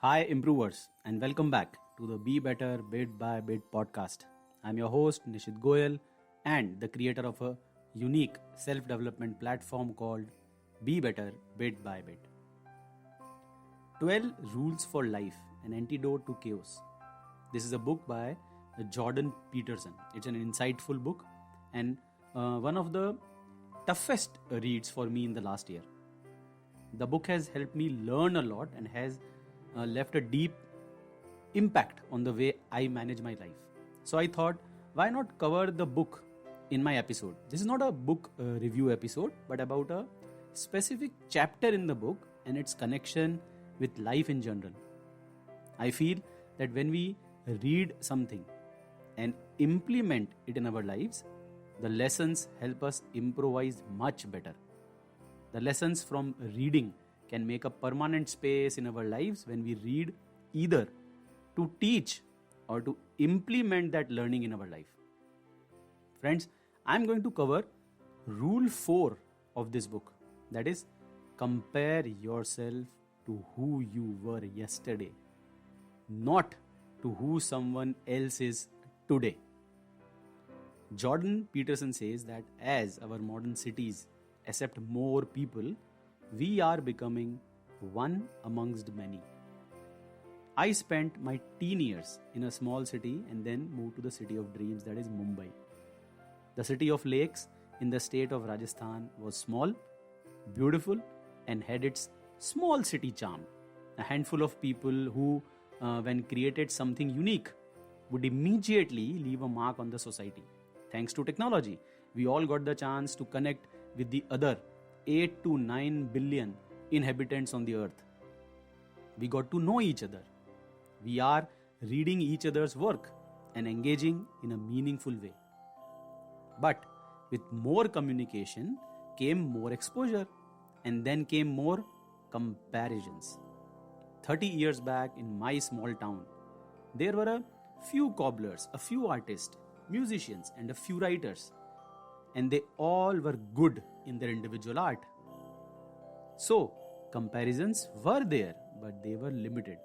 Hi, improvers, and welcome back to the Be Better Bit by Bit podcast. I'm your host, Nishith and the creator of a unique self development platform called Be Better Bit by Bit. 12 Rules for Life An Antidote to Chaos. This is a book by Jordan Peterson. It's an insightful book and one of the toughest reads for me in the last year. The book has helped me learn a lot and has left a deep impact on the way I manage my life. So I thought, why not cover the book in my episode? This is not a book review episode, but about a specific chapter in the book and its connection with life in general. I feel that when we read something and implement it in our lives, the lessons help us improvise much better. The lessons from reading can make a permanent space in our lives when we read either to teach or to implement that learning in our life. Friends, I'm going to cover rule 4 of this book. That is, compare yourself to who you were yesterday, not to who someone else is today. Jordan Peterson says that as our modern cities accept more people, we are becoming one amongst many. I spent my teen years in a small city and then moved to the city of dreams, that is Mumbai. The city of lakes in the state of Rajasthan was small, beautiful, and had its small city charm. A handful of people who, when created something unique, would immediately leave a mark on the society. Thanks to technology, we all got the chance to connect with the other 8 to 9 billion inhabitants on the earth. We got to know each other. We are reading each other's work and engaging in a meaningful way. But with more communication came more exposure, and then came more comparisons. 30 years back in my small town, there were a few cobblers, a few artists, musicians, and a few writers. And they all were good in their individual art. So, comparisons were there, but they were limited.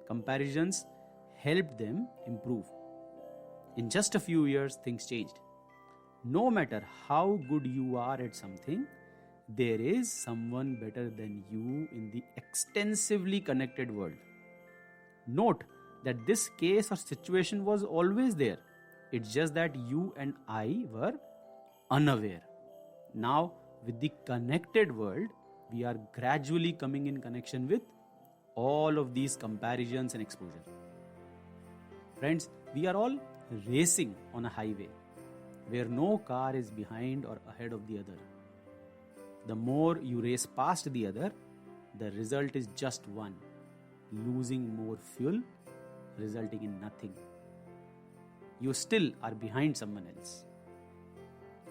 Comparisons helped them improve. In just a few years, things changed. No matter how good you are at something, there is someone better than you in the extensively connected world. Note that this case or situation was always there. It's just that you and I were unaware. Now, with the connected world, we are gradually coming in connection with all of these comparisons and exposure. Friends, we are all racing on a highway where no car is behind or ahead of the other. The more you race past the other, the result is just one: losing more fuel, resulting in nothing. You still are behind someone else.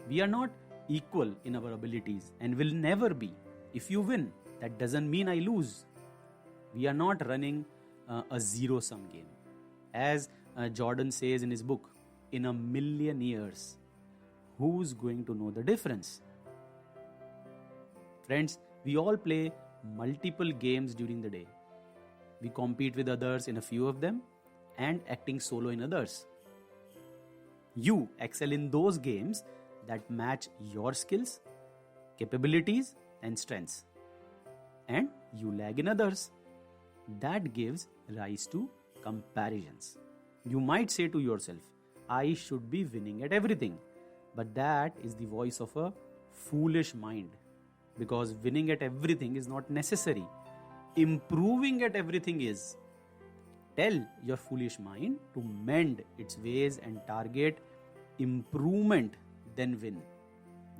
We are not equal in our abilities and will never be. If you win, that doesn't mean I lose. We are not running a zero-sum game. As Jordan says in his book, in a million years, who's going to know the difference? Friends, we all play multiple games during the day. We compete with others in a few of them and acting solo in others. You excel in those games that match your skills, capabilities, and strengths. And you lag in others. That gives rise to comparisons. You might say to yourself, I should be winning at everything. But that is the voice of a foolish mind. Because winning at everything is not necessary. Improving at everything is. Tell your foolish mind to mend its ways and target improvement, then win.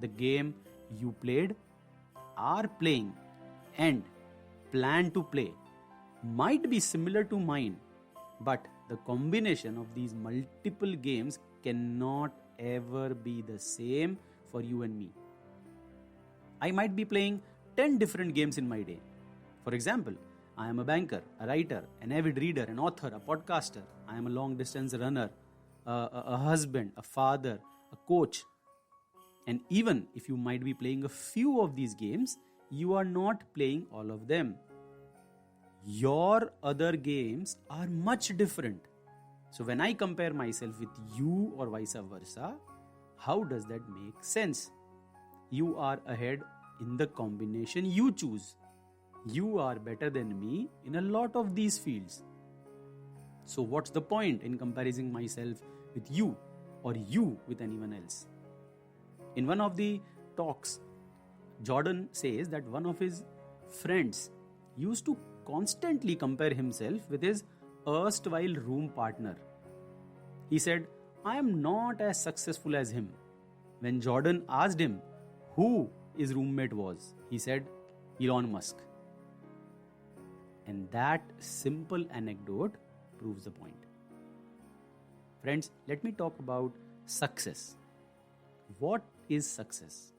The game you played, are playing, and plan to play might be similar to mine, but the combination of these multiple games cannot ever be the same for you and me. I might be playing 10 different games in my day. For example, I am a banker, a writer, an avid reader, an author, a podcaster. I am a long distance runner, a husband, a father, a coach. And even if you might be playing a few of these games, you are not playing all of them. your other games are much different. So when I compare myself with you or vice versa, how does that make sense? You are ahead in the combination you choose. You are better than me in a lot of these fields. So what's the point in comparing myself with you or you with anyone else? In one of the talks, Jordan says that one of his friends used to constantly compare himself with his erstwhile room partner. He said, I am not as successful as him. When Jordan asked him who his roommate was, he said, Elon Musk. And that simple anecdote proves the point. Friends, let me talk about success. What is success?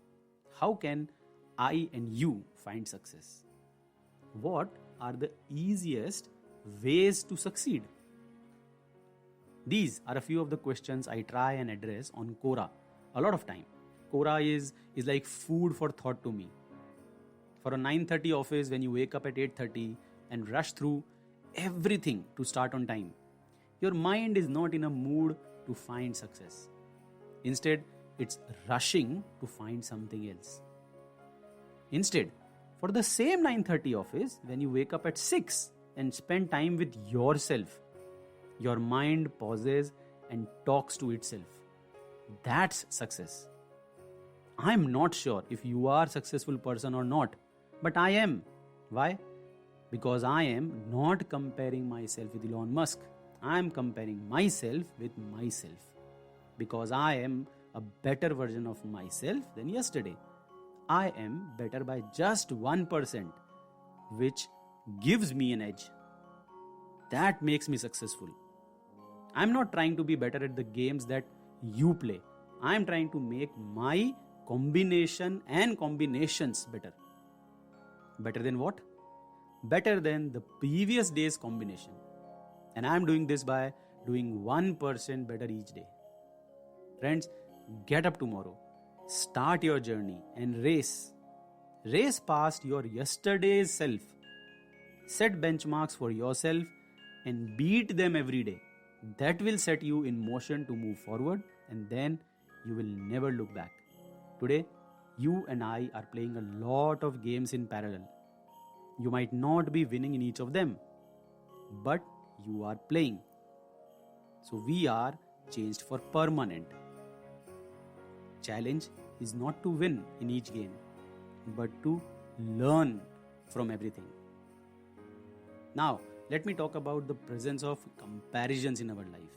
How can I and you find success? What are the easiest ways to succeed? These are a few of the questions I try and address on Quora a lot of time. Quora is like food for thought to me. For a 9:30 office, when you wake up at 8:30 and rush through everything to start on time, your mind is not in a mood to find success. Instead, it's rushing to find something else. Instead, for the same 9:30 office, when you wake up at 6 and spend time with yourself, your mind pauses and talks to itself. That's success. I'm not sure if you are a successful person or not, but I am. Why? Because I am not comparing myself with Elon Musk. I am comparing myself with myself. Because I am a better version of myself than yesterday. I am better by just 1%, which gives me an edge. That makes me successful. I'm not trying to be better at the games that you play. I'm trying to make my combination and combinations better. Better than what? Better than the previous day's combination. And I'm doing this by doing 1% better each day. Friends, get up tomorrow. Start your journey and race. Race past your yesterday's self. Set benchmarks for yourself and beat them every day. That will set you in motion to move forward, and then you will never look back. Today, you and I are playing a lot of games in parallel. You might not be winning in each of them, but you are playing. So we are changed for permanent. Challenge is not to win in each game, but to learn from everything. Now, let me talk about the presence of comparisons in our life.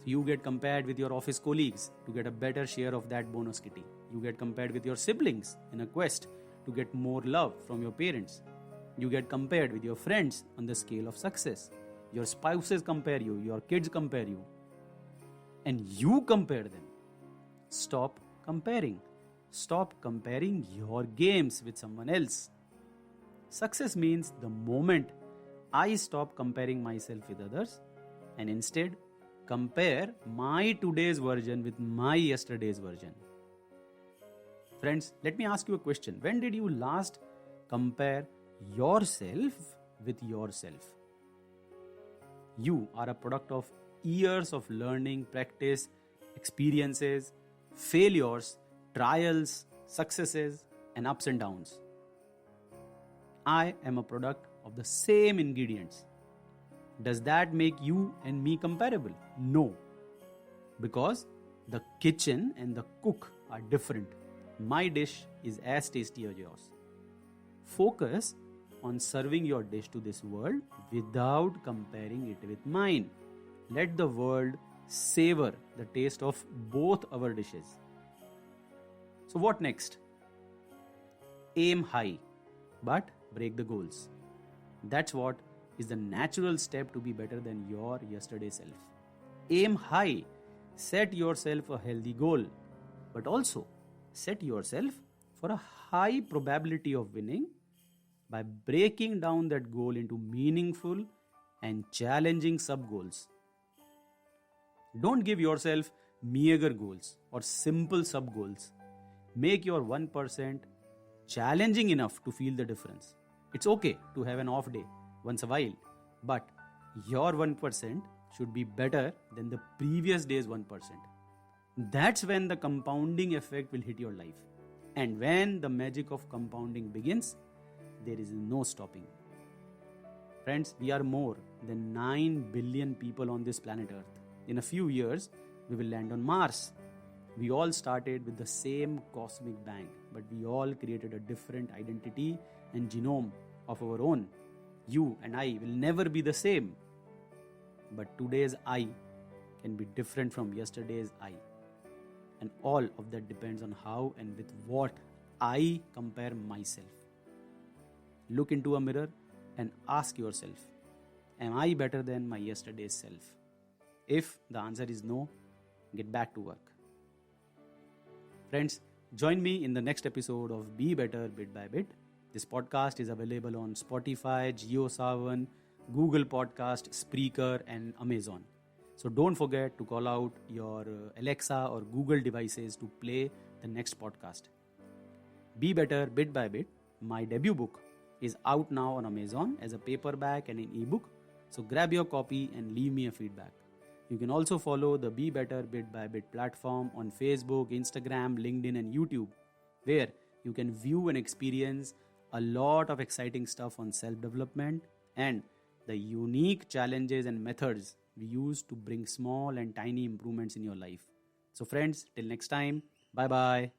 You get compared with your office colleagues to get a better share of that bonus kitty. You get compared with your siblings in a quest to get more love from your parents. You get compared with your friends on the scale of success. Your spouses compare you, your kids compare you, and you compare them. Stop comparing. Stop comparing your games with someone else. Success means the moment I stop comparing myself with others and instead compare my today's version with my yesterday's version. Friends, let me ask you a question. When did you last compare yourself with yourself? You are a product of years of learning, practice, experiences, failures, trials, successes, and ups and downs. I am a product of the same ingredients. Does that make you and me comparable? No. Because the kitchen and the cook are different. My dish is as tasty as yours. Focus on serving your dish to this world without comparing it with mine. Let the world savor the taste of both our dishes. So what next? Aim high, but break the goals. That's what is the natural step to be better than your yesterday self. Aim high. Set yourself a healthy goal, but also set yourself for a high probability of winning by breaking down that goal into meaningful and challenging sub-goals. Don't give yourself meager goals or simple sub-goals. Make your 1% challenging enough to feel the difference. It's okay to have an off day once a while, but your 1% should be better than the previous day's 1%. That's when the compounding effect will hit your life. And when the magic of compounding begins, there is no stopping. Friends, we are more than 9 billion people on this planet Earth. In a few years, we will land on Mars. We all started with the same cosmic bang, but we all created a different identity and genome of our own. You and I will never be the same. But today's I can be different from yesterday's I. And all of that depends on how and with what I compare myself. Look into a mirror and ask yourself, am I better than my yesterday's self? If the answer is no, get back to work. Friends, join me in the next episode of Be Better Bit by Bit. This podcast is available on Spotify, JioSaavn, Google Podcast, Spreaker, and Amazon. So don't forget to call out your Alexa or Google devices to play the next podcast. Be Better Bit by Bit, my debut book, is out now on Amazon as a paperback and an ebook. So grab your copy and leave me a feedback. You can also follow the Be Better Bit by Bit platform on Facebook, Instagram, LinkedIn, and YouTube, where you can view and experience a lot of exciting stuff on self-development and the unique challenges and methods we use to bring small and tiny improvements in your life. So friends, till next time, bye-bye.